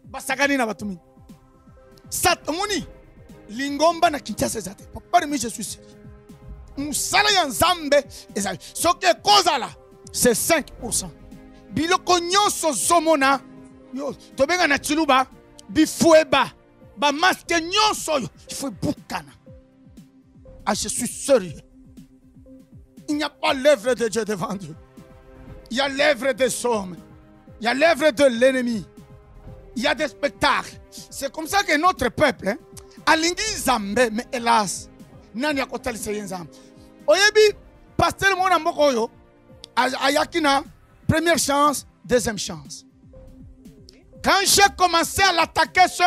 basakani na batumi satomoni lingomba na Kinshasa ezate papa mi je suis sûr musala ya nzambe ezali soki ekozala c'est 5%. Biloko nyonso zomona yo tobenga na chiluba bifueba ba masque nyonso yo il faut bukana. Ah, je suis sérieux. Il n'y a pas l'œuvre de Dieu devant Dieu. Il y a l'œuvre des hommes. Il y a l'œuvre de l'ennemi. Il y a des spectacles. C'est comme ça que notre peuple, hein, alingi zambe, mais hélas, nani akotali seye nzambe. Oyebi, pasteur mona mboko yo, ayakina, première chance, deuxième chance. Quand j'ai commencé à l'attaquer, c'est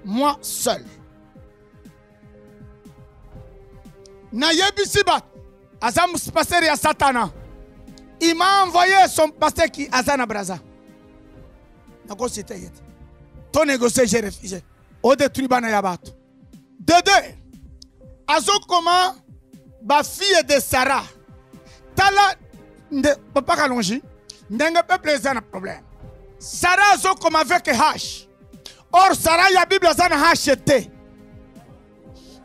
moi seul. Nayebi Sibat, Azam pasteur ya Satana. Il m'a envoyé son pasteur qui Azana Braza. Ton négocié, j'ai refusé. Au détruit Bana Yabato. De deux, Azo comment ma fille de Sarah. Tala, papa Kalonji, n'a pas plaisir un problème. Sarah Azo comme avec H. Or, Sarah, la Bible a H était.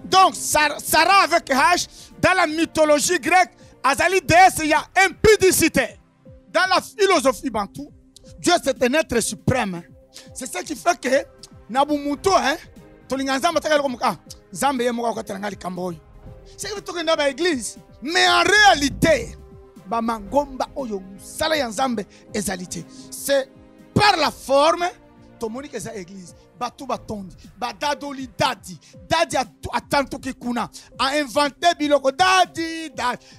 Donc, Sarah avec H, dans la mythologie grecque, Azali déesse, il y a impudicité. Dans la philosophie bantou, Dieu c'est un être suprême. C'est ce qui fait que Nabumuto, hein, c'est que l'église. Mais en réalité, c'est par la forme, tout le monde qui est l'église. Batu batondi, badadoli dadi, dadi atanto ki kuna, a inventé biloko dadi,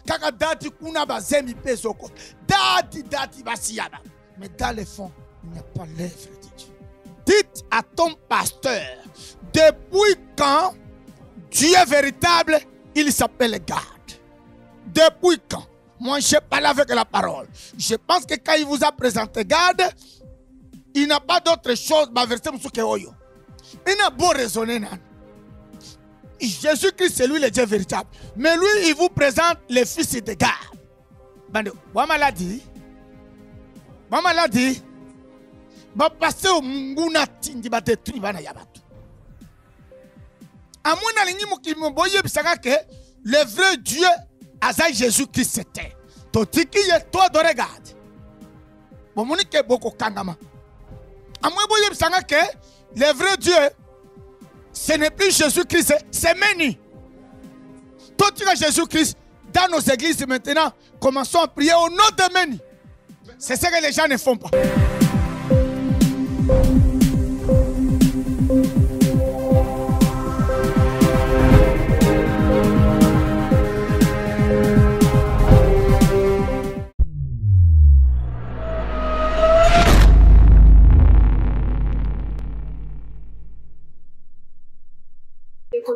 kaka dadi kuna bazemi pesoko, dadi basiyaba. Mais dans le fond, il n'y a pas l'œuvre de Dieu. Dites à ton pasteur, depuis quand Dieu véritable, il s'appelle God. Depuis quand? Moi, je parle avec la parole. Je pense que quand il vous a présenté God, il n'a pas d'autre chose. Il n'a beau raisonner. Jésus-Christ, c'est lui le Dieu véritable. Mais lui, il vous présente le fils de God. Maladie. Va passer au Munguna Tindi, va détruire Bana Yabato. À mon avis, le vrai Dieu, Azaï Jésus-Christ, c'était. Totiki, toi, de regarde. Bon, mon est beaucoup kangama. À moi, le vrai Dieu, ce n'est plus Jésus-Christ, c'est Meni. Toi, tu as Jésus-Christ dans nos églises maintenant. Commençons à prier au nom de Meni. C'est ce que les gens ne font pas.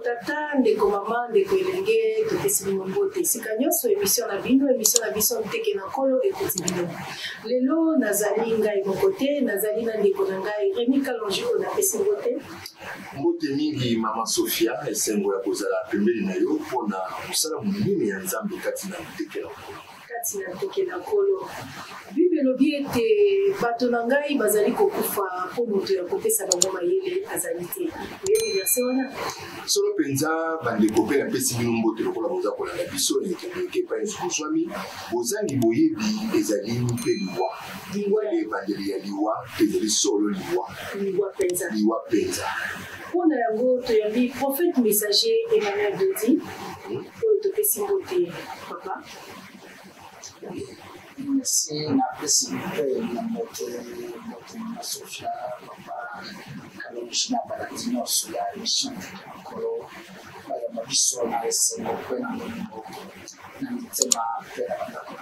Tata, ndeko mama, ndeko elenge, topesi bino mbote. Sika nyonso émission na bino nteke na kolo ekoti bino. Lelo nazali ngai moko te, nazali na ndeko na ngai Rémi Kalonji oyo napesi mbote. Mbote mingi mama Sophia esengo ya kozala pembeni na yo mpona mosala monene ya Nzambe kati na nteke na kolo. Bible elobi ete bato na ngai bazali kokufa mpo moto ya kopesa bango mayele azali te. Oyebi verse wana? Solo penza bandeko mpe napesi bino mbote lokola boza kolanda biso ekeke epai nyonso bozwami bozangi boyebi ezali mpe liwa ebandeli ya liwa mpe ezali solo liwa penza. Mpona yango toyambi prophète messager Emmanuel Dodi oyo topesi mbote papa. Merci na pesi na moto na Sophia papa Kalonji na balandi nyonso ya émission kolo bayamba biso na esengo mpe na molimo na mitema mpe na bandako.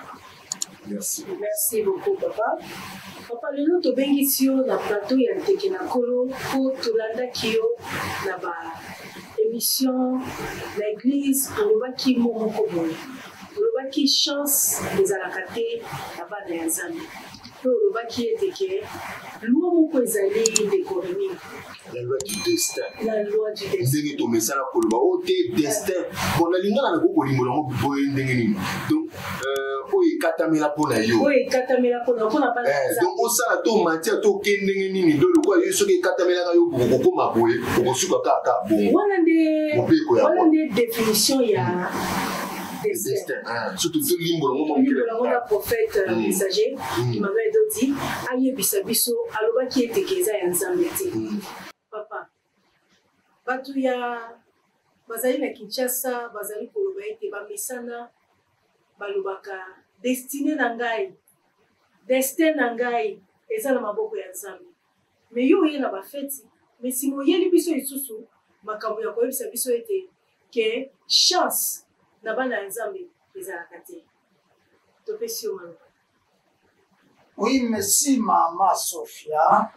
Merci beaucoup papa. Papa lelo tobengisi yo na plateau ya nteke na kolo mpo tolandaki yo na ba émission na église olobaki moko boye. Olobaki chance ezalaka te na bana ya Nzambe. mpe olobaki ete ke loi moko ezali décoremi. La loi du destin. La loi du destin. Ndenge tomesala koloba o te destin. Bon nalingana na kokolimbola ngo boye ndenge nini. Donc oyo ekatamela mpona yo. Oyo ekatamela mpona bana. Donc osala to matière to ke ndenge nini do lokwa yo soki ekatamelaka yo kokokoma boye okosuka kaka bongo. Wana nde définition ya destin. Surtout tout limbo la prophète messager qui m'avait dit ayebisa biso alobaki ete keza ya nzambe te. Papa batu ya bazali na Kinshasa bazali koloba ete bamesana balobaka destiné na ngai destin na ngai eza na maboko ya nzambe. Mais yo ye na bafeti mais si moyeli biso isusu makambo ya koyebisa biso ete ke chance na bana nzambe ezalaka te. Topesi yo maloba. Oui, merci Mama Sophia.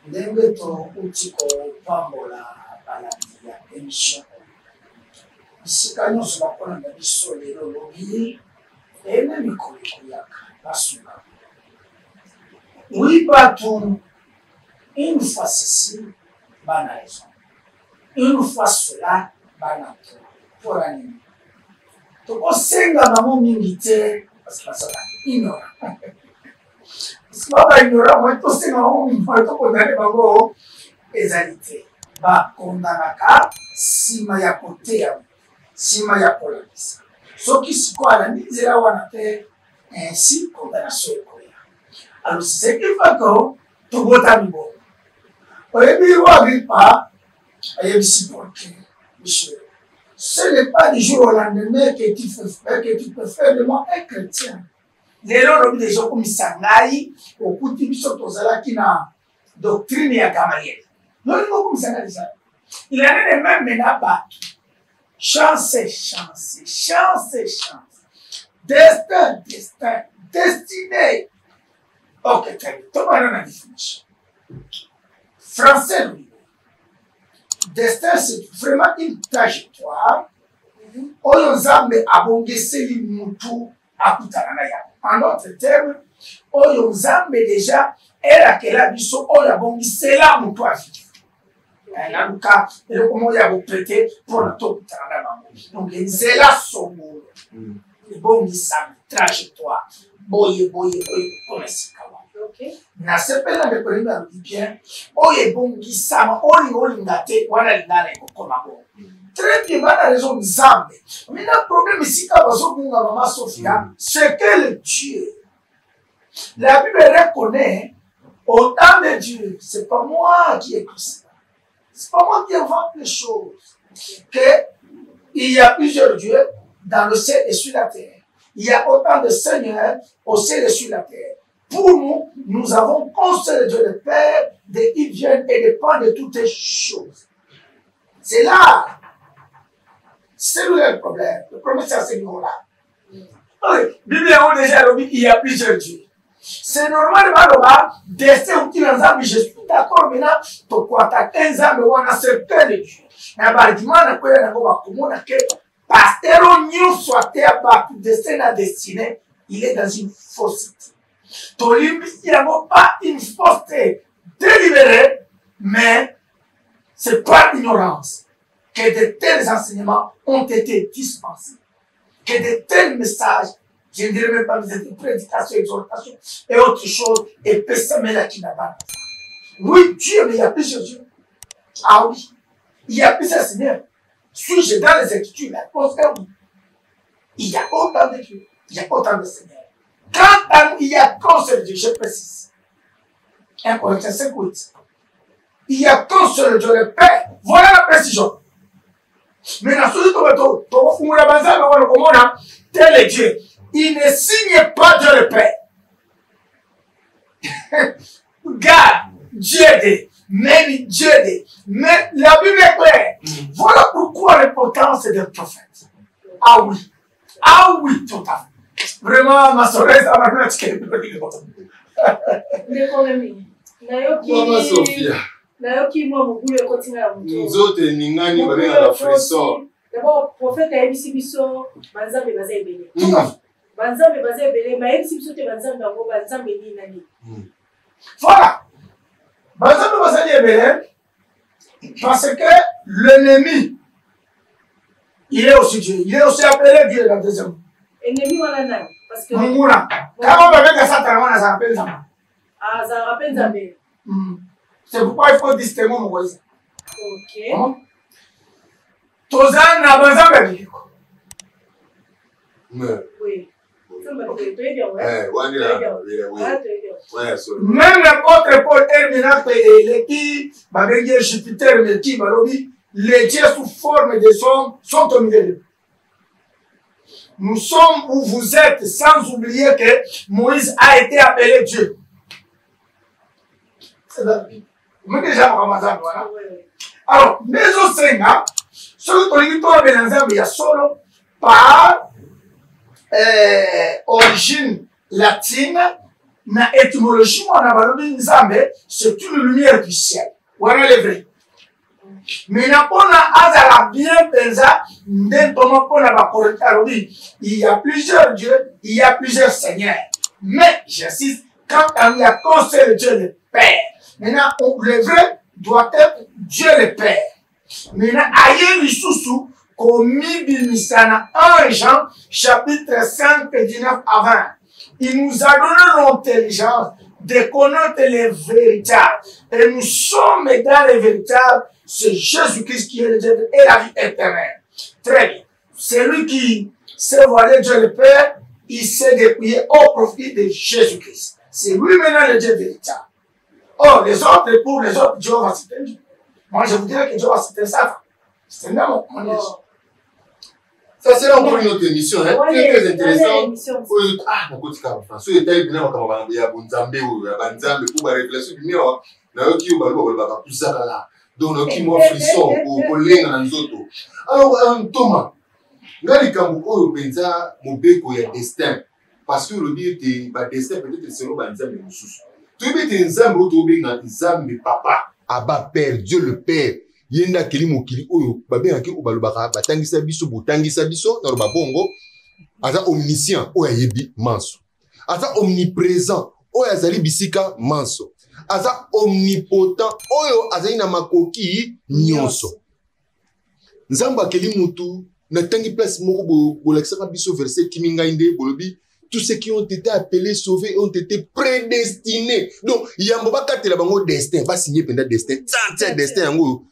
Ndenge touti kopambola balandi ya émission. Bisika nyonso bakona na biso lelo lobi ene mikolo ekoyaka basuka. Oui, bato une fois ceci, bana raison. Une fois cela, bana to. Pour l'année. Tokosenga mamo mingi te parce que ça ignorant. Parce que baba ignorant moi tosenga mamo mingi moi tokondane bango ezalité. Ba kondanaka sima ya kotea sima ya kolabisa. Soki sikoala nzela wana te ainsi condamnation ekoya. Alors c'est ce qui fait que tobota bibo. Oyebi wa gripa ayebisi porte monsieur. Ce n'est pas du jour au lendemain que tu peux faire de moi un chrétien. Lelo lobi des gens comme Sangai, au kuti biso tozalaki na doctrine ya Gamaliel. Non, non, comme Sangai ça. Il a même maintenant battu. Chance, chance, chance, chance. Destin, destin, destiné. Ok, très bien. Tout le monde a une définition. Français, oui. Destin, c'est vraiment une trajectoire. Oyo Nzambe abongeseli mutu akutana na yango. En d'autres termes, oyo Nzambe déjà elakela biso oyo abongisela mutu avivre. En tout cas, eloko moko ya boprete mpona tokutana na bango. Donc nzela songolo ebongisami trajectoire boye boye boye mpona esika wana. Nasepela ndeko linga alobi bien oyo ebongisama olinga olinga te wana lingana ekokoma bongo. Très bien, bana raison Nzambe. Mais le problème ici quand bazobunga Mama Sophia, c'est que le Dieu. La Bible reconnaît au temps de Dieu, c'est pas moi qui écris ça. C'est pas moi qui invente les choses. Que il y a plusieurs dieux dans le ciel et sur la terre. Il y a autant de seigneurs au ciel et sur la terre. Pour nous, nous avons qu'un seul Dieu, le Père, de qui vient et dépend de toutes les choses. C'est là. C'est le problème. Le problème, c'est à ce niveau-là. Oui, Bible a déjà dit qu'il y a plusieurs dieux. C'est normal, destin qui dans un je suis d'accord, maintenant, tu crois que 15 ans, on a certain de Dieu. Mais bâtiment, pasteur, nous soit destin à destiné, il est dans une fausseté. Il n'y a pas une fausseté délibérée, mais c'est pas l'ignorance que de tels enseignements ont été dispensés, que de tels messages, je ne dirais même pas des prédications, exhortations et autres choses, et Pessamela qui n'a pas. Oui, Dieu, mais il y a plusieurs dieux. Ah oui, il y a plusieurs seigneurs. Suis-je dans les Écritures, la réponse est oui. Il y a autant de dieux, il y a autant de seigneurs. Quant à nous, il y a qu'un seul Dieu, je précise. 1 Corinthiens 5:8. Il y a qu'un seul Dieu, le Père. Voilà la précision. Mais dans ce tel est Dieu. Il ne signe pas Dieu le Père. Garde, Dieu dit, mais Dieu dit. Mais la Bible est claire. Voilà pourquoi l'importance des prophètes. Ah oui. Ah oui, tout à fait. Vraiment, ma soeur, ça va me Mama Sophia. Nous autres, Ningani, on est à la frisson. D'abord, prophète a émis biso, Banzambe baza ebele. Banzambe baza ebele ma yebisi biso te banzambe yango banzambe nini nani. Voilà. Banzambe bazali ebele parce que l'ennemi il est aussi Dieu. Il est aussi appelé Dieu dans le deuxième. Ennemi wana nani parce que Munguna. Quand on va avec Satan, on a ça rappelle ça. Ah, ça rappelle Zambé. C'est pourquoi il faut distinguer mon voisin. OK. Tozan na banzambe biko. Oui. Même l'apôtre Paul Herminac et qui va gagner Jupiter, mais qui va les dieux sous forme de son sont au milieu de nous. Nous sommes où vous êtes, sans oublier que Moïse a été appelé Dieu. C'est la Bible. Vous déjà Ramazan, voilà. Alors, mais au Sénat, ce que il y a solo par origine latine, na étymologie, on a valoré Nzambe, c'est une lumière du ciel. Voilà le vrai. Mais n'a pas azala bien pensa, il y a plusieurs dieux, il y a plusieurs seigneurs. Mais, j'insiste, quand il y a qu'un seul Dieu le Père, maintenant, le vrai doit être Dieu le Père. Maintenant, aïe l'issoussou, commis bimisana 1 Jean, chapitre 5, 19 à 20. Il nous a donné l'intelligence de connaître les véritables. Et nous sommes dans les véritables. C'est Jésus-Christ qui est le Dieu et la vie éternelle. Très bien. Celui qui sait voir Dieu le Père, il s'est dépouillé au profit de Jésus-Christ. C'est lui maintenant le Dieu véritable. Oh, les autres, pour les autres, Dieu va citer Dieu. Moi, je vous dirais que Dieu va citer Satan. C'est énorme, mon Dieu. Ça sera encore une autre émission, hein, très intéressante. Ah, mon côté François, il y a des gens qui ont Banzambe ou Banzambe pour réfléchir, mais il y a tout ça là. Donc, qui m'ont frisson pour les autres. Alors, Thomas, ngali kambu oyo penza mobeko ya destin parce que le dire que destin peut-être c'est le Banzambe mususu. Tu veux te Nzambe ou tu benga Nzambe papa, Abba Père, Dieu le Père. Yenda kili mokili oyo babengaki obalobaka batangisa biso botangisa biso na babongo aza omniscient oyo ayebi manso aza omniprésent oyo azali bisika manso aza omnipotent oyo azali na makoki nyonso. Nzambe akeli mutu na tangi place moko bolakisaka biso verset kiminga inde bolobi tous ceux qui ont été appelés, sauvés, ont été prédestinés. Donc, yambo bakatela bango destin, pas signé pendant destin, ça destin yango.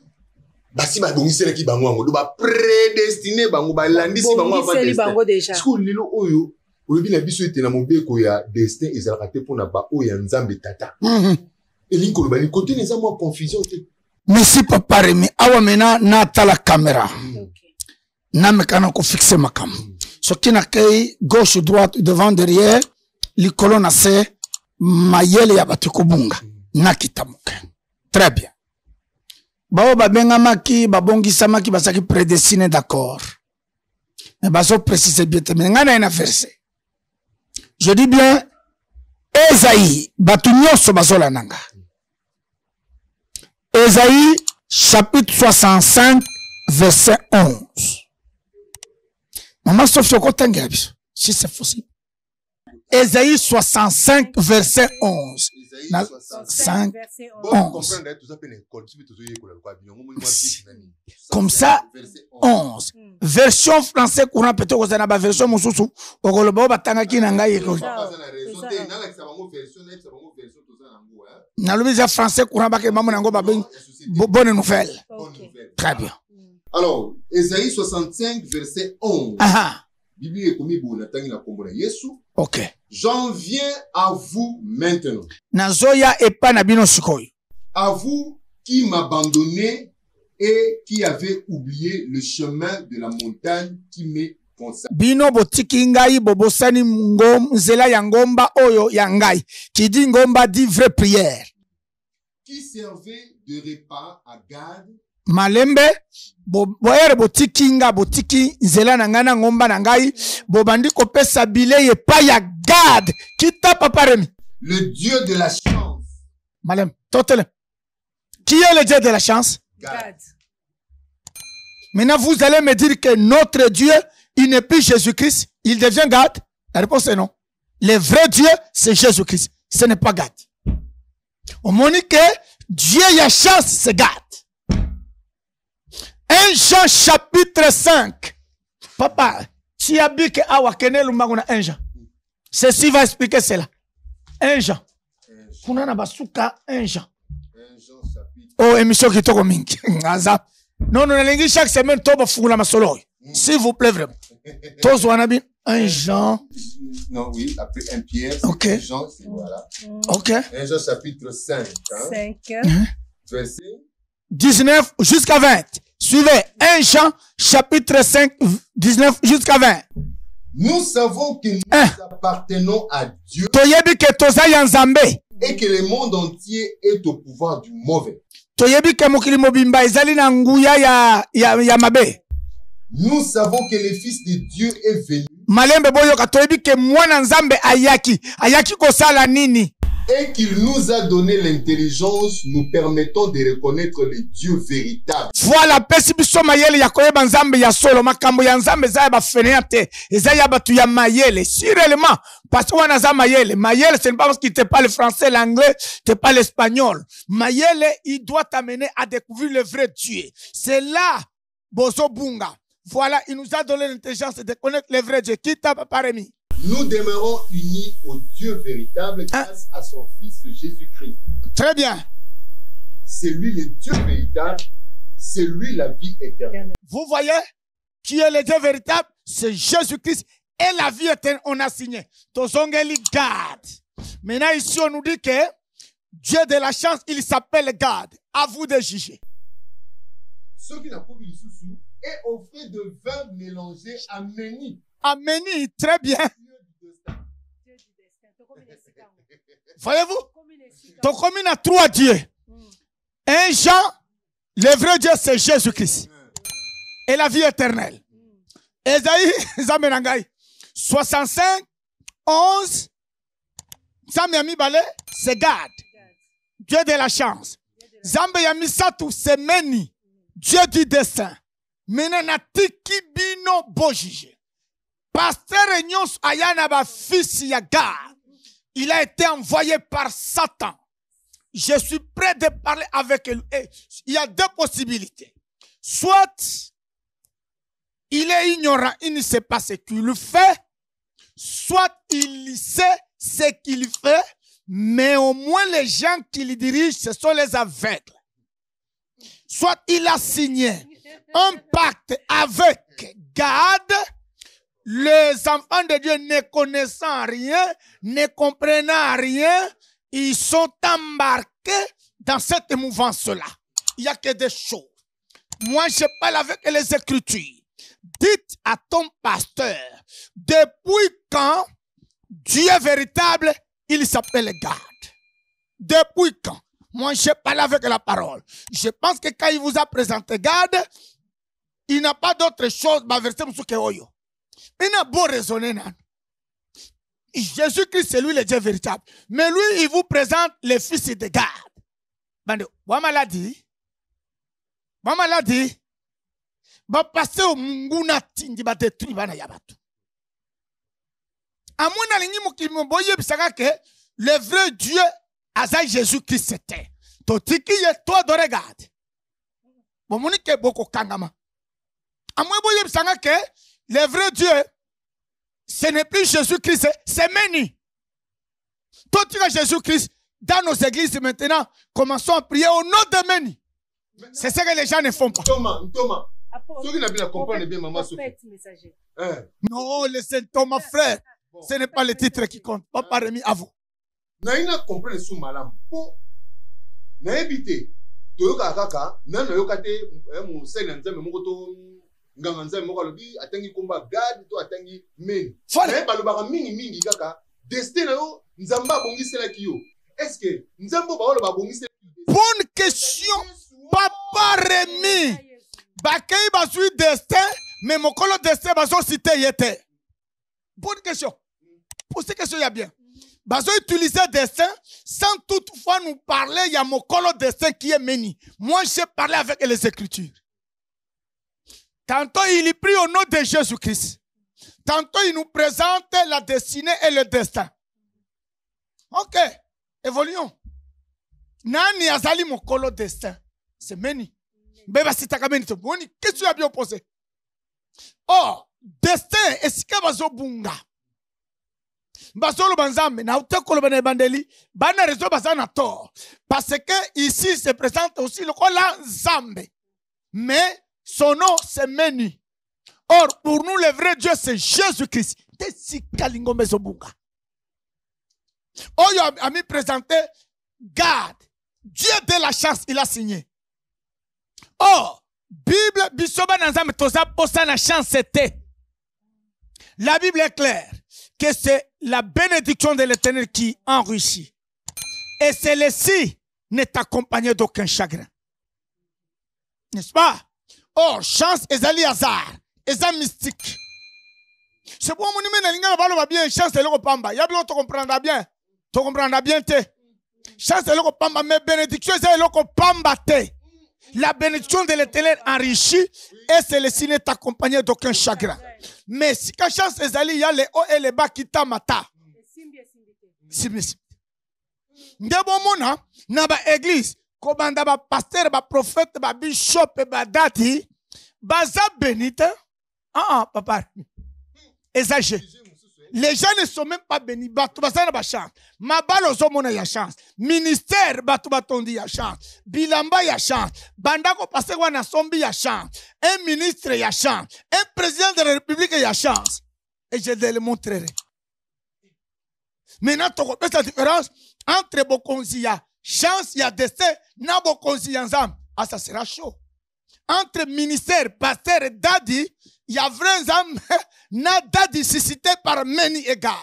Basi ba bongisela ki bango yango, ba prédestiné bango ba landisi bango avant destin. Siko lelo oyo, olobi na biso ete na mobeko ya destin ezalaka te pona ba oyo Nzambe tata. Elinko lobani côté neza mo confusion te. Merci papa Remi, awa mena na ta la caméra. Na mekana ko fixer makam. Ce qui n'a qu'à gauche, droite, devant, derrière, les colonnes assez, mayele ya batukubunga, nakitamuke. Très bien. Bao babenga maki, babongisa maki, basaki prédestiné d'accord. Mais baso précise bien, mais ngana ina verset. Je dis bien, Esaïe, batunyo so basola nanga. Esaïe, chapitre 65, verset 11. Maman Sophie, si c'est possible. Esaïe 65, verset 11. 5, 11. Comme ça, 11. Version française courant, peut-être que c'est la version Moussoussou. Au Golobo, Batanga qui n'a pas eu. Dans le français courant, bonne nouvelle. Très bien. Alors, Esaïe 65, verset 11. Bible est commis pour Nathan la Combo Yesu. Ok. J'en viens à vous maintenant. Nazoya et pas Nabino Sukoy. À vous qui m'abandonnez et qui avez oublié le chemin de la montagne qui m'est consacré. Bino botiki ngai bobosani ngom zela yangomba oyo yangai. Qui dit ngomba dit vraie prière. Qui servait de repas à Gad. Malembe boyere botikinga botiki nzela na ngana ngomba na ngai bobandi kopesa bileye pa ya Gad kita papa Remi. Le Dieu de la chance. Malem totele. Qui est le Dieu de la chance? Gad. Maintenant vous allez me dire que notre Dieu il n'est plus Jésus-Christ, il devient Gad. La réponse est non. Le vrai Dieu, c'est Jésus-Christ. Ce n'est pas Gad. On m'a dit que Dieu y a chance, c'est Gad. 1 Jean chapitre 5. Papa, tu as dit que awa kenel mbanguna 1 Jean. Ceci va expliquer cela. 1 Jean. Kuna na basuka 1 Jean. Oh, émission qui toko mingi. Non, non, non, chaque semaine, toba fungula masolo. S'il vous plaît, vraiment. Tous wanabin 1 Jean. Non, oui, après 1 Pierre, ok. 1 Jean, c'est voilà. Ok. 1 Jean chapitre 5. Hein? 5. Verset 19 jusqu'à 20. Suivez 1 Jean chapitre 5, 19 jusqu'à 20. Nous savons que nous appartenons à Dieu et que le monde entier est au pouvoir du mauvais. Nous savons que le Fils de Dieu est venu et qu'il nous a donné l'intelligence nous permettant de reconnaître le Dieu véritable. Voilà, sûrement, parce qu'on a Mayele. Mayele, c'est pas parce qu'il te parle le français, l'anglais, te parle l'espagnol. Mayele, il doit t'amener à découvrir le vrai Dieu. C'est là, Bozo Bunga. Voilà, il nous a donné l'intelligence de connaître le vrai Dieu. Qui t'a parmi? Nous demeurons unis au Dieu véritable grâce à son Fils Jésus-Christ. Très bien. C'est lui le Dieu véritable, c'est lui la vie éternelle. Vous voyez qui est le Dieu véritable? C'est Jésus-Christ et la vie éternelle, on a signé. Tozongeli Gad. Maintenant ici on nous dit que Dieu de la chance, il s'appelle Gad. À vous de juger. Ceux qui n'ont pas vu sous et offrir de vin mélangé à Méni. Améni, très bien. Voyez-vous? Donc, comme il y a 3 dieux. 1 Jean, le vrai Dieu, c'est Jésus-Christ. Et la vie éternelle. Esaïe, Zamenangai, 65, 11, Zamiami Balé, c'est Gad. Dieu de la chance. Zambe Yami Satou, c'est Méni. Dieu du destin. Maintenant, Tiki Bino Bojije. Pasteur Nyos Ayanaba fils Yagar, il a été envoyé par Satan. Je suis prêt de parler avec lui. Et il y a 2 possibilités. Soit il est ignorant, il ne sait pas ce qu'il fait. Soit il sait ce qu'il fait, mais au moins les gens qui le dirigent, ce sont les aveugles. Soit il a signé un pacte avec Gad. Les enfants de Dieu ne connaissant rien, ne comprenant rien, ils sont embarqués dans cette mouvance-là. Il n'y a que des choses. Moi, je parle avec les Écritures. Dites à ton pasteur, depuis quand Dieu véritable, il s'appelle Gad. Depuis quand? Moi, je parle avec la parole. Je pense que quand il vous a présenté Gad, il n'a pas d'autre chose. Il n'a beau raisonner. Jésus-Christ, c'est lui le Dieu véritable. Mais lui, il vous présente le fils de Gad. Bande, Wama dit. Va passer au Munguna Tindi, va détruire Bana Yabatu. À mon avis, le vrai Dieu, Aza Jésus-Christ, c'était. Totiki ye toi de regarde. Bon, mon ike boko kangama. À moi, le vrai Dieu, ce n'est plus Jésus-Christ, c'est Méni. Toi, tu as Jésus-Christ dans nos églises maintenant. Commençons à prier au nom de Méni. C'est ce que les gens ne font pas. Thomas. Ceux qui n'ont pas compris bien, maman Sophie. Non, le Saint Thomas, frère. Ce n'est pas le titre qui compte. Pas remis à vous. Naina comprendre sous malam. Po. Na ebité. Toyoka kaka, na yokate mu sena nzambe mokoto nganga nzambe moko lobi atangi komba Gad to atangi Méni. Na balobaka mingi kaka. Destin na yo nzamba bongisela ki yo. Est-ce que nzambo ba ba bongisela? Bonne question. Papa Rémi. Bakay bazui destin, mais mon colo destin bazo cité yete. Bonne question. Pour cette question, il y a bien. Bazo utiliser destin sans toutefois nous parler, il y a mon colo destin qui est Méni. Moi, j'ai parlé avec les Écritures. Tantôt, il est pris au nom de Jésus-Christ. Tantôt, il nous présente la destinée et le destin. Ok, évoluons. Nani azali mokolo destin. C'est Meni. Beba sitaka Meni. Qu'est-ce que tu as bien opposé? Oh, destin, est-ce que bazo bunga? Bazolo banzambe, na utekolo bana bandeli, bana rezo bazana tort. Parce que ici se présente aussi le kola zambe. Mais son nom c'est Meni. Or, pour nous, le vrai Dieu, c'est Jésus-Christ. Oyo a mis présenté, garde. Dieu de la chance, il a signé. Or, Bible, bisoba nanzame toza posa na chance c'était. La Bible est claire que c'est la bénédiction de l'Éternel qui enrichit. Et celle-ci n'est accompagnée d'aucun chagrin. N'est-ce pas? Or, chance ezali hasard. Eza mystique. C'est pour mon numéro n'inga va bien chance de le pamba. Ya bien tu comprendras bien. Tu comprendras bien te. Chance de le pamba mais bénédiction c'est le pamba te. La bénédiction de l'Éternel enrichit et celle-ci n'est accompagnée d'aucun chagrin. Mais si quand chance ezali ya les hauts et les bas qui tamata. Simbi. Ndebo mona na ba église ko banda ba pasteur ba prophète ba bishop ba dati baza bénite. Papa. Exagère. Les gens ne sont même pas bénis. Batubasana ba chance. Mabalo zomona ya chance. Ministère batubatondi ya chance. Bilamba ya chance. Bandako passer wana sombi ya chance. Un ministre ya chance. Un président de la République ya chance. Et je te le montrerai. Maintenant, tu comprends la différence entre Bokonzi ya chance ya destin na Bokonzi ya nzam. Ah, ça sera chaud. Entre ministère, pasteur et dadi, il y a vrai âme, n'a dadi suscité par Meni et Gad.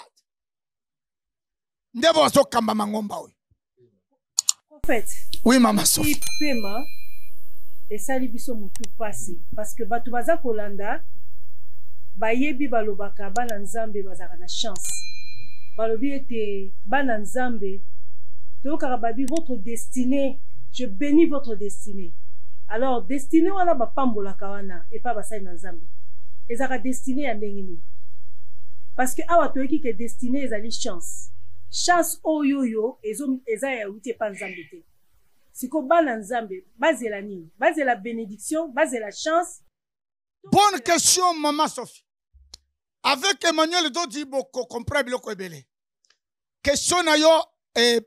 En fait, oui, maman Sophie. Pema et sali biso mutu passé parce que batu baza kolanda bayebi balobaka bana nzambe bazaka na chance. Balobi ete bana nzambe to karababi votre destinée, je bénis votre destinée. Alors, destinée wana ba pambola kawana et pas basai na nzambe. Ezaka destinée ya ndengini. Parce que awa toyeki ke destinée ezali chance. Chance oyoyo eza ya uti pa nzambe te. Siko bana nzambe bazela nini? Bazela bénédiction, bazela chance. Bonne question maman Sophie. Avec Emmanuel Dodi boko comprendre biloko ebele. Question na yo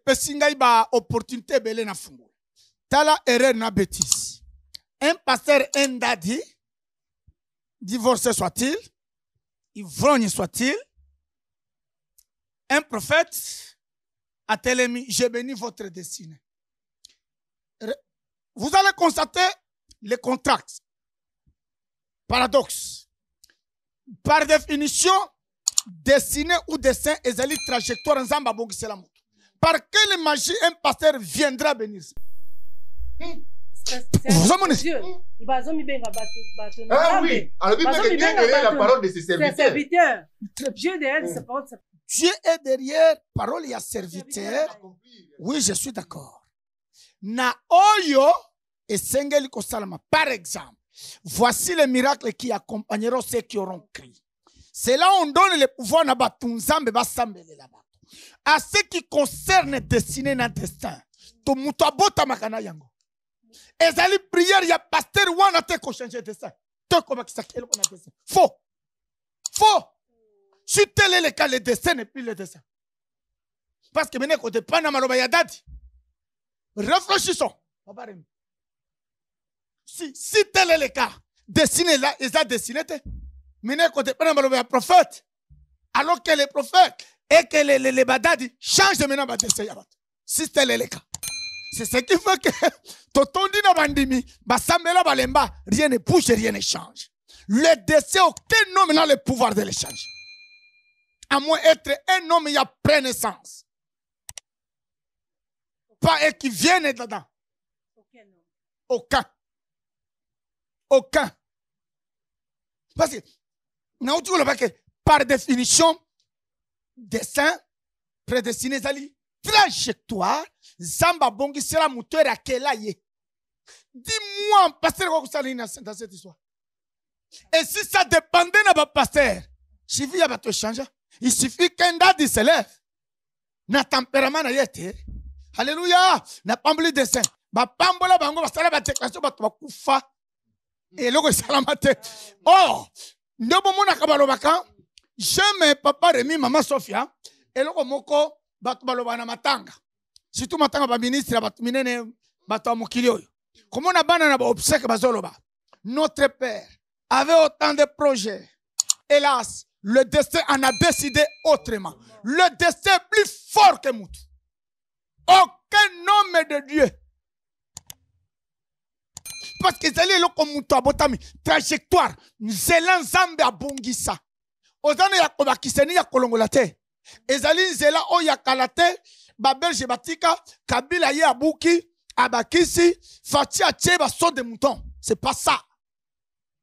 pesingai ba opportunité ebele na fungu. Tala erreur na bêtise. Un pasteur endadi, divorcé soit-il, ivrogne soit-il, un prophète a télémis, j'ai béni votre destinée. Vous allez constater les contracts. Paradoxe. Par définition, destinée ou destin est une trajectoire en Zamba Bogiselamout. Par quelle magie un pasteur viendra bénir? Dieu. Ah oui, alors Dieu est derrière la parole de ses serviteurs. Dieu derrière sa parole. Dieu est derrière parole et serviteur. Oui, je suis d'accord. Na oyo et sengeli kosalama. Par exemple, voici les miracles qui accompagneront ceux qui auront crié. C'est là où on donne le pouvoir na batunzambe basambele la bato. À ce qui concerne destiné na destin. To muto abota makana yango. Ezali prière ya pasteur wana te ko changer destin. Te koma kisakelo na destin. Faux. Faux. Si tel est le cas, le destin n'est plus le destin. Parce que maintenant, quand on pas na maloba ya dadi. Réfléchissons. Si tel est le cas, destiné là, ils ont destiné. Maintenant, quand on pas na maloba ya prophète. Alors que les prophètes et que les badadi changent de maintenant destin. Si tel est le cas. C'est ce qui fait que Totondi na bandimi, basambela balemba, rien ne bouge, rien ne change. Le destin, aucun homme n'a le pouvoir de le changer. À moins d'être un homme, il y a prénaissance. Pas et qui viennent dedans. Aucun. Aucun. Parce que, par définition, destin, prédestiné, trajectoire, Zamba Bongi sera mouteur à quel aïe. Dis-moi, pasteur, quoi que ça dans cette histoire. Et si ça dépendait de ma pasteur, suffit ya bato changer. Il suffit qu'un dadi se lève. Na tempérament na yete. Alléluia. Na pamboli dessin. Ba pambola bango ba sala ba déclaration ba to kufa. Et loko salamate. Oh, ndobo mona kabalobaka. J'aime papa Rémi, maman Sophia. Et loko moko ba to baloba na matanga. Surtout matanga ba ministre ba minene ba to mokili oyo. Comment on a banana ba obsèque ba zoloba. Notre père avait autant de projets. Hélas, le destin en a décidé autrement. Le destin est plus fort que Moutou. Aucun homme de Dieu. Parce que c'est là comme Moutou abotami. Trajectoire. Zélan Zambe abongisa. Ozana ya kobakiseni ya kolongolate. Ezali zela o ya kalate. Babelge batika. Kabila ye abuki. Abakisi. Fati acheba saut de mouton. C'est pas ça.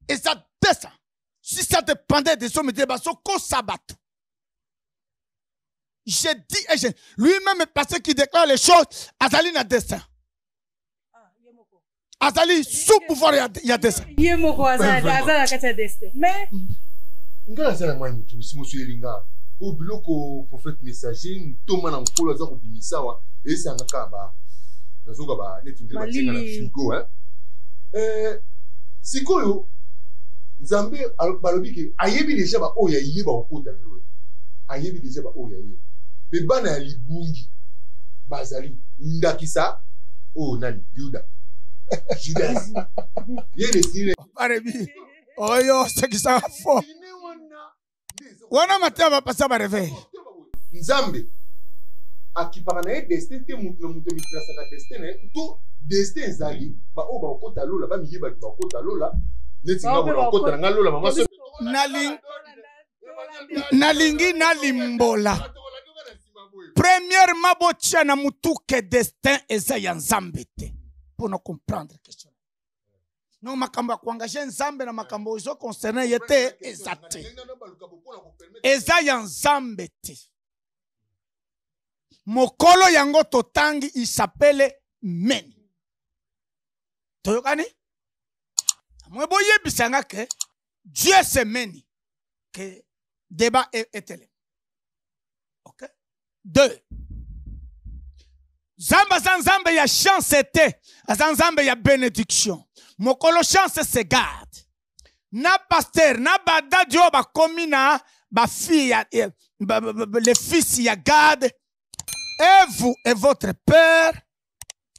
Et ça descend. Si ça dépendait des hommes de Basso, qu'on s'abatte. J'ai dit, lui-même, parce qu'il déclare les choses, Azali n'a destin. Azali, sous pouvoir, il y a destin. Yemoko, Azali a destin. Mais. Nga ça moi monsieur Linga. Au biloko prophète messager, Thomas na nkolo za kubimisa wa, et ça ngaka ba. Nazoka ba netunde ba tinga na frigo hein. Sikoyo Nzambe balobi ke ayebi déjà ba oya yeba okota lelo. Ayebi déjà ba oya yeba. Be bana libungi bazali ndakisa oh nani Judas. Judas. Yele sire. Parebi. Oyo c'est qui ça fort. Wana matin va passer ba réveil. Nzambe akipaka na destin te mutu mitrasa ka destin na to destin zali ba o ba okota lola ba miyeba ba okota lola. Nalingi nalimbola. Premièrement, botia na mutu que destin eza ya Nzambe te. Pour nous comprendre question. Non makambo ko engager Nzambe na makambo zo concerné yete ezate. Eza ya Nzambe te. Mokolo yango totangi il s'appelle Meni. Toyokani? Moi, que Dieu se mène que débat est tel. Ok? 2. Zamba zanzambe ya chance était, zanzambe ya bénédiction. Mokolo chance se garde. Na pasteur, na bada Dieu ba komina ba fille les fils ya garde. Et vous et votre père,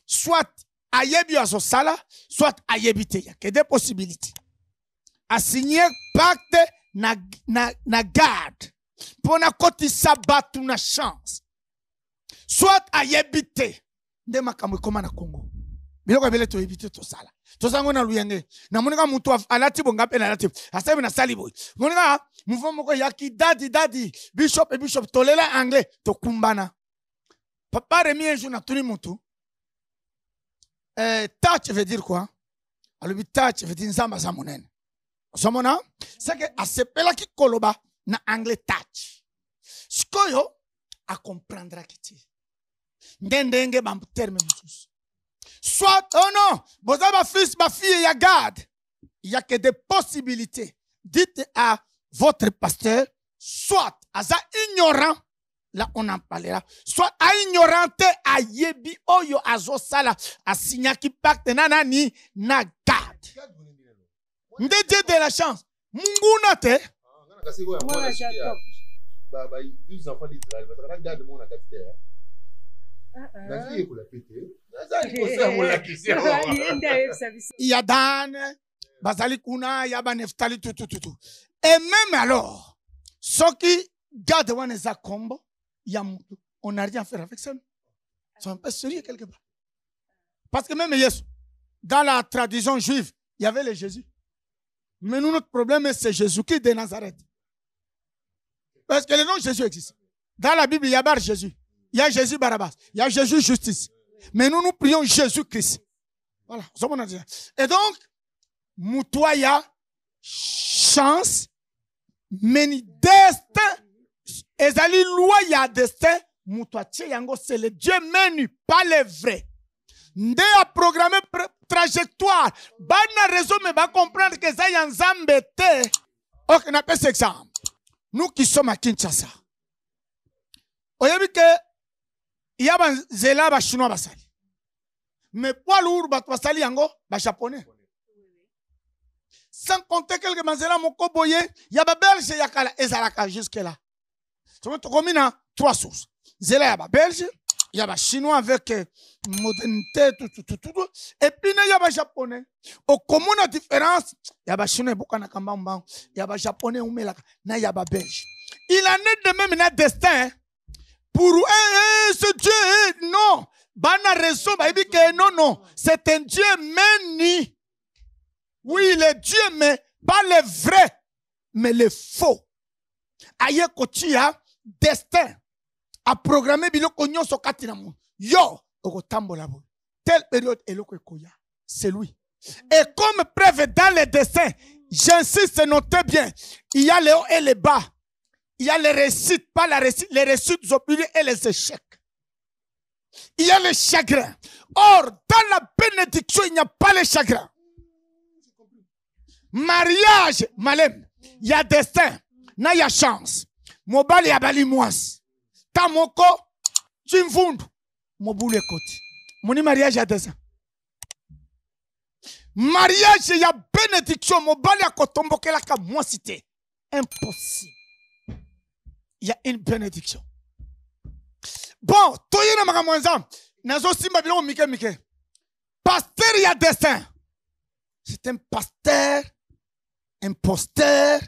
soit ayebi azosala, soit ayebite. Il y a que des possibilités. A signer pacte na garde. Pour na koti sabat na chance. Soit ayebite. De makamwe koma na Congo. Biloko bele to ebite to sala. To sango na luyenge. Na monika mutu alati bonga pe na alati. Asabe na salibo. Monika mouvement moko yaki dadi bishop tolela anglais to kumbana. Papa Rémi un jour na tuni mutu. Touch veut dire quoi? Alors, touch veut dire nzamba za monene. Somona? C'est que a sepela ki koloba na anglais touch. Sikoyo a comprendre kiti. Ndenge ba terme musus. Soit, oh non, boza ba fils, ba fille ya garde. Il y a que des possibilités. Dites à votre pasteur, soit aza ignorant. Là, on en parlera. Soit à ignorante, à yebi, oyo, azo sala, à signa qui pacte, nanani, na garde. Ndé de la chance. Munguna te. Il y a Dan, Bazali Kuna, il y a Baneftali, tout. Et même alors, ceux qui gardent Waneza Combo, on n'a rien à faire avec ça. C'est un peu sérieux quelque part. Parce que même Jésus, dans la tradition juive, il y avait le Jésus. Mais nous, notre problème, c'est Jésus-Christ de Nazareth. Parce que le nom de Jésus existe. Dans la Bible, il y a Jésus. Il y a Jésus Barabbas. Il y a Jésus Justice. Mais nous, nous prions Jésus-Christ. Voilà. Et donc, Moutoya, chance, meni destin, ezali loi ya destin, Moutoya yango, c'est le Dieu menu, pas le vrai. Nde a programmé trajectoire. Bana raison, mais va comprendre que ça y a Nzambe te. Ok, on appelle cet exemple. nous qui sommes à Kinshasa. Oyebi que il y a des zéla ba chinois basali. Mais poids lourd ba basali yango ba japonais. Sans compter quelques manzela moko boye, il y a ba belge yakala ezalaka jusque là. Tu vois comme na 3 sources. Zéla ya ba belge, il y a ba chinois avec modernité tout. Et puis il y a ba japonais. Au commun la différence, il y a ba chinois beaucoup na kambamba, il y a ba japonais umelaka, na il y a ba belge. Il en est de même na destin. Pour ce Dieu, non. Bana raison, non. C'est un Dieu méni. Oui, le Dieu, mais pas le vrai, mais le faux. Aye kotia, destin. A programmé biloko nyonso katina mo. Yo, okotambo labo. Telle période, eloko ekoya. C'est lui. Et comme preuve dans le destin, j'insiste, notez bien, il y a les hauts et les bas. Il y a les réussites, pas la réussite, les réussites obligées et les échecs. Il y a les chagrins. Or, dans la bénédiction, il n'y a pas les chagrins. Mariage, malem, il y a destin, il y a chance. Mobali ya bali mwasi. Tamoko, chimfundu, mobule koti. Moni mariage ya destin. Mariage, il y a bénédiction, mobali ya kotomboke la ka mwasite. Impossible. Il y a une bénédiction. Bon, toye na maka mwanza, nazo simba biloko mike. Pasteur y a destin. C'est un pasteur, imposteur,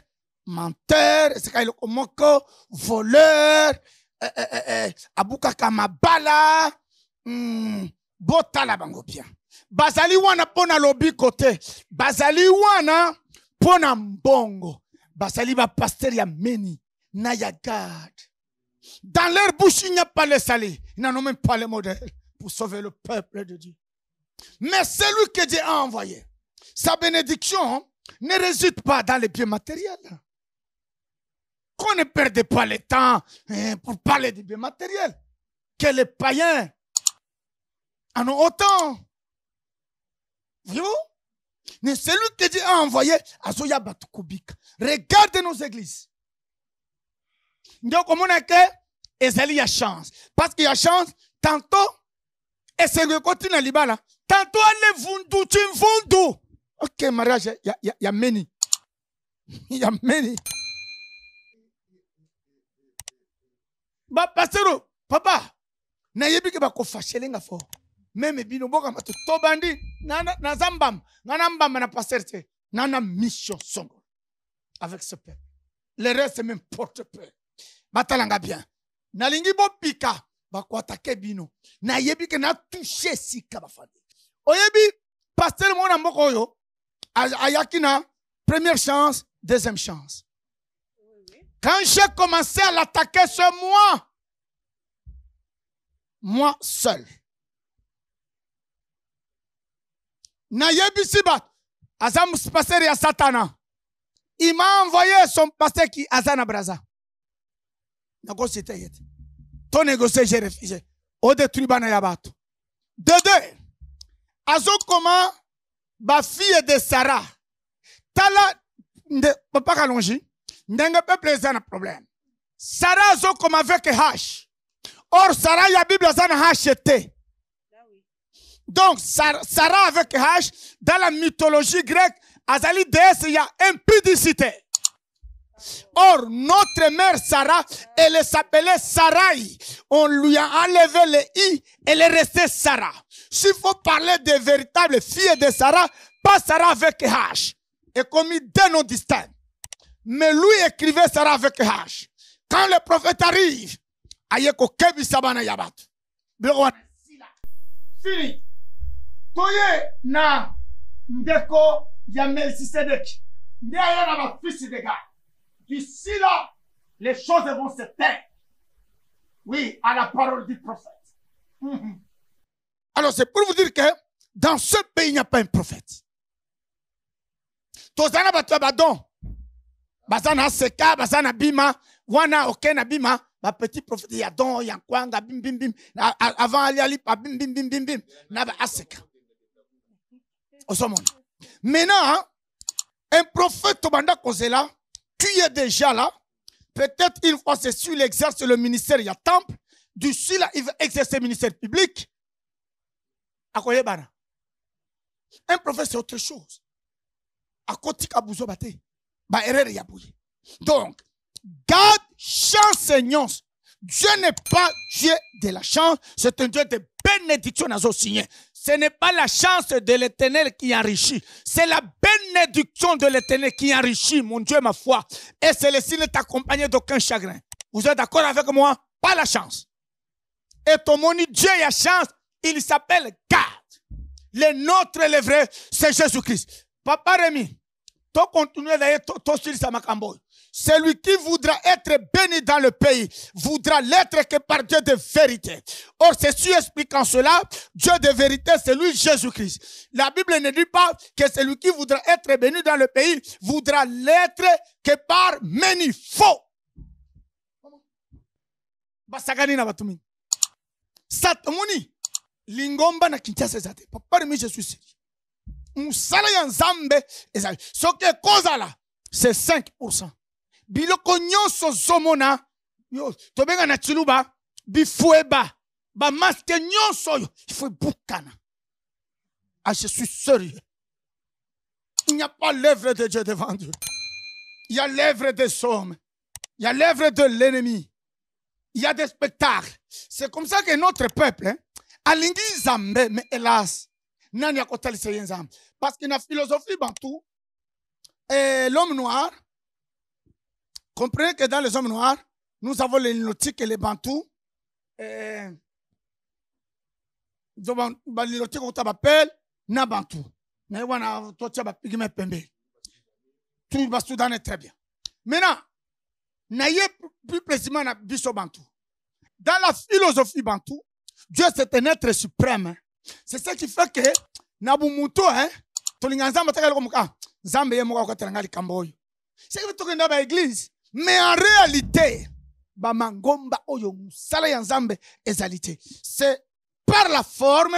menteur, c'est quand il komoko, voleur, abuka kamabala, botala bango bien. Bazali wana pona lobi côté, bazali wana pona mbongo, bazali ba pasteur ya meni. Nayagad. Dans leur bouche, il n'y a pas le salé. Ils n'en ont même pas le modèle pour sauver le peuple de Dieu. Mais celui que Dieu a envoyé, sa bénédiction ne réside pas dans les biens matériels. Qu'on ne perde pas le temps pour parler des biens matériels. Que les païens en ont autant. Voyez-vous? Mais celui que Dieu a envoyé, Azoya Batukubik. Regardez nos églises. Donc, comme on a que, il y a chance. Parce qu'il y a chance, tantôt, et c'est le côté dans l'Ibala, tantôt, elle est vundu, tu vundu. Ok, mariage, il y a many. Il y a many. Bah, pasteur, papa, na yebi ke ba ko fashelenga fo. Même bino boka mato tobandi, na zambam, na pasteur te, na mission songo. Avec ce peuple. Le reste, c'est même porte-peur. Batalanga bien. Nalingi bo pika bako atake bino. Na yebi ke na touché sika bafandi. Oyebi pasteur mona mboko yo ayakina première chance, deuxième chance. Quand j'ai commencé à l'attaquer ce moi seul. Na yebi sibat azam pasteur ya Satana. Il m'a envoyé son pasteur qui Azana Braza. Négocier yet. Ton négocier, j'ai refusé. Au détruit bana yabato. De deux. Azo comment ba fille de Sarah. Tala de papa kalonji. N'engue peuple zana problème. Sarah azo comme avec H. Or Sarah ya Bible zana H était. Donc Sarah avec H dans la mythologie grecque azali déesse il y a impudicité. Or, notre mère Sarah, elle s'appelait Sarai. On lui a enlevé le i, elle est restée Sarah. S'il faut parler de véritables filles de Sarah, pas Sarah avec H. Et commis deux noms distincts. Mais lui écrivait Sarah avec H. Quand le prophète arrive, ayeko kebi sabana yabat. Fini. Toye na ndeko ya Melchisedek. Ndaya na ba fils de gars. D'ici là, les choses vont se taire. Oui, à la parole du prophète. Alors, c'est pour vous dire que dans ce pays, il n'y a pas un prophète. Tozana batabadon. Bazana seka, bazana bima, wana okena bima, ba petit prophète yadon, yankwanga, bim bim bim. Avant ali pa bim bim bim bim bim. Na ba aseka. Osomona. Maintenant, un prophète obanda kozela, tu es déjà là, Peut-être une fois c'est sûr, il exerce le ministère, il y a temple. D'ici là, il va exercer le ministère public. Un prophète, c'est autre chose. À côté de bate. Donc, garde chance, Seigneur. Dieu n'est pas Dieu de la chance, c'est un Dieu de bénédiction à signer. Ce n'est pas la chance de l'Éternel qui enrichit, c'est la bénédiction de l'Éternel qui enrichit, mon Dieu, ma foi. Et c'est le signe d'accompagner d'aucun chagrin. Vous êtes d'accord avec moi? Pas la chance. Et ton moni, Dieu a chance, il s'appelle God. Le nôtre, le vrai, c'est Jésus-Christ. Papa Rémi, tu continues d'aller sur sa macamboy. Celui qui voudra être béni dans le pays voudra l'être que par Dieu de vérité. Or, c'est sûr expliquant cela, Dieu de vérité, c'est lui Jésus-Christ. La Bible ne dit pas que celui qui voudra être béni dans le pays voudra l'être que par many faux. Basagani na batumi. Satomuni lingomba na Kinshasa zate. Papa Rémi, je suis sérieux. Musala ya nzambe ezali. Soke kozala, c'est 5%. Biloko nyonso zomona yo tobenga na chiluba bifueba ba masque nyonso yo il faut bukana. Ah, je suis sérieux. Il n'y a pas l'œuvre de Dieu devant Dieu. Il y a l'œuvre des hommes. Il y a l'œuvre de l'ennemi. Il y a des spectacles. C'est comme ça que notre peuple alingi nzambe, mais hélas nani akotali se nzambe parce que na philosophie bantou l'homme noir. Comprenez que dans les hommes noirs, nous avons les Nilotiques et les Bantous. Les Nilotiques, on t'appelle Nabantou. Tout le Soudan est très bien. Maintenant, n'ayez plus précisément Bisso Bantou. Dans la philosophie Bantou, Dieu c'est un être suprême. C'est ça qui fait que Nabumuto, c'est que tu es dans l'église. Mais en réalité, c'est par la forme,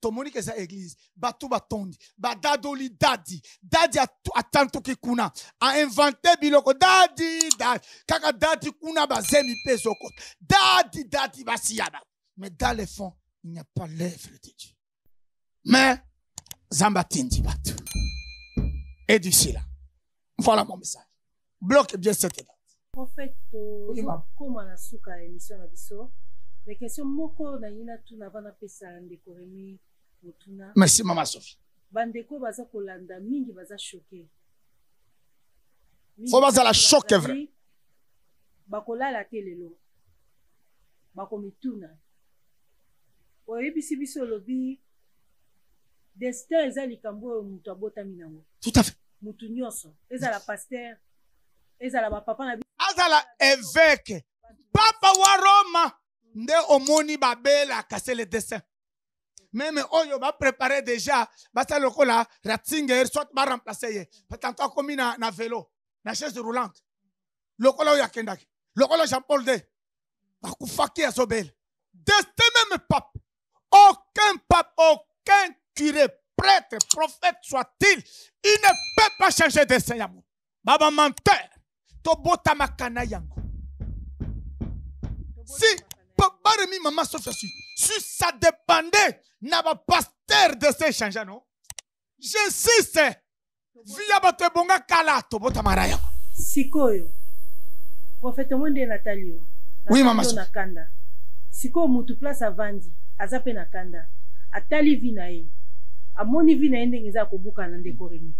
tout le monde qui est l'église, Batu Batondi, Badadoli Dadi, Dadi a tanto ki kuna, a inventé biloko, Dadi, Kaka Dadi kuna bazemi pesoko, Dadi basiyaba. Mais dans le fond, il n'y a pas l'œuvre de Dieu. Mais, Zambatindi Batu. Et d'ici là, voilà mon message. Bloque bien cette date. Prophète, comme on a souka émission na biso, les questions moko na yina tout na vana pesa ndeko Rémi mutuna. Merci maman Sophie. Bandeko baza kolanda mingi baza choqué. Faut baza la choqué vrai. Bakola la telelo. Bakomituna. Oye bisi biso lobi destin eza likambo mutu abotami nango. Tout à fait. Mutu nyonso. Eza la pasteur. Eza la papa na Azala évêque. Papa wa Roma. Nde omoni babela casser le dessin. Même oyo va préparer déjà. Basta lokola ratinga soit va remplacer. Tant comme na vélo, na chaise roulante. Lokola oyo akendaki. Lokola Jean-Paul II. Bakufaki asobel. Destin même pape. Aucun pape, aucun curé, prêtre, prophète soit-il, il ne peut pas changer de destin. Baba menteur. Tobota makana yango. Si Papa Rémi Maman Sophie, si ça dépendait n'a pas pasteur de ces changements, non? J'insiste. Via bote bonga kala tobota maraya. Sikoyo. Prophète Monde Natalio. Oui Maman Sophie. Nakanda. Sikoyo mutu place avandi, azape nakanda. Atali vinae. Amoni vinae ndenge za kobuka na ndeko Rémi.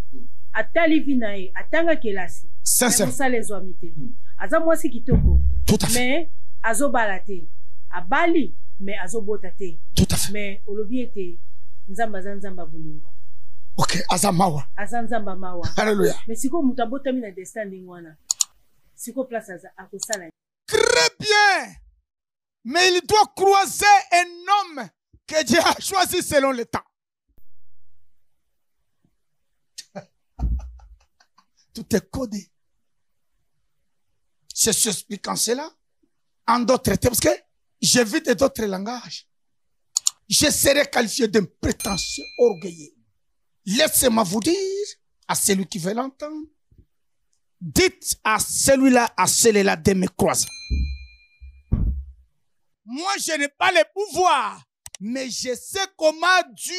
Atali vinae, atanga kelasi. Sincère. Ça les omité. Aza mwasi kitoko. Tout à fait. Mais azo balate. Abali mais azo botate. Tout à fait. Mais olobi était nzamba zanzamba bolingo. OK, azamawa. Azanzamba mawa. Alléluia. Mais siko mutabota mina destin ndingwana. Siko place aza akosala. Très bien. Mais il doit croiser un homme que Dieu a choisi selon le temps. Tout est codé. Je s'explique en cela, en d'autres termes, parce que j'évite d'autres langages. Je serai qualifié d'un prétentieux orgueilleux. Laissez-moi vous dire, à celui qui veut l'entendre, Dites à celui-là, à celui-là de me croiser. Moi, je n'ai pas le pouvoir, mais je sais comment Dieu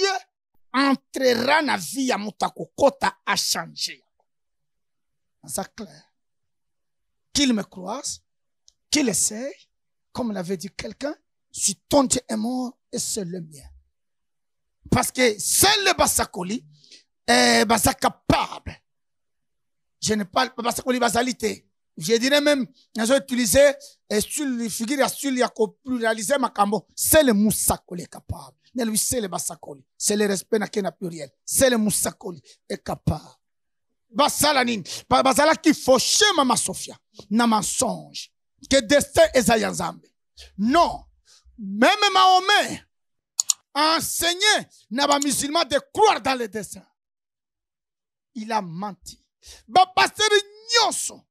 entrera dans la vie à Mutakokota à changer. C'est clair. Qu'il me croise, qu'il essaye, comme l'avait dit quelqu'un, si ton Dieu est mort, et c'est le mien. Parce que seul le Basakoli est capable. Je n'ai pas le Basakoli basalité. Je dirais même, j'ai utilisé sur les figures, sur les pluraliser ma cambo. C'est le Moussakoli capable. Mais lui, c'est le Basakoli. C'est le respect n'a qu'un pluriel. C'est le Moussakoli est capable. Basalanin. Basala qui fauche Mama Sophia. Na mensonge. Que destin est Zayanzambe. Non. Même Mahomet a enseigné aux musulmans de croire dans le destin. Il a menti. Pasteur Nyonso,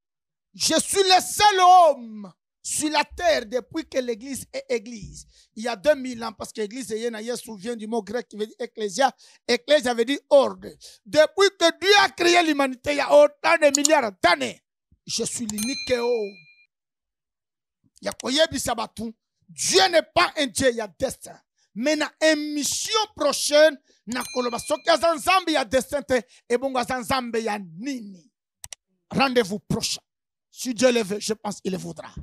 je suis le seul homme sur la terre depuis que l'église est église. Il y a 2000 ans, parce que l'église vient du mot grec qui veut dire ecclésia. Ecclésia veut dire ordre. Depuis que Dieu a créé l'humanité, il y a autant de milliards d'années. Je suis l'unique homme. Dieu n'est pas un Dieu, il y a destin. Mais dans une mission prochaine, il y a destin et bon, il y a nini. Rendez-vous prochain. Si Dieu le veut, je pense qu'il le voudra.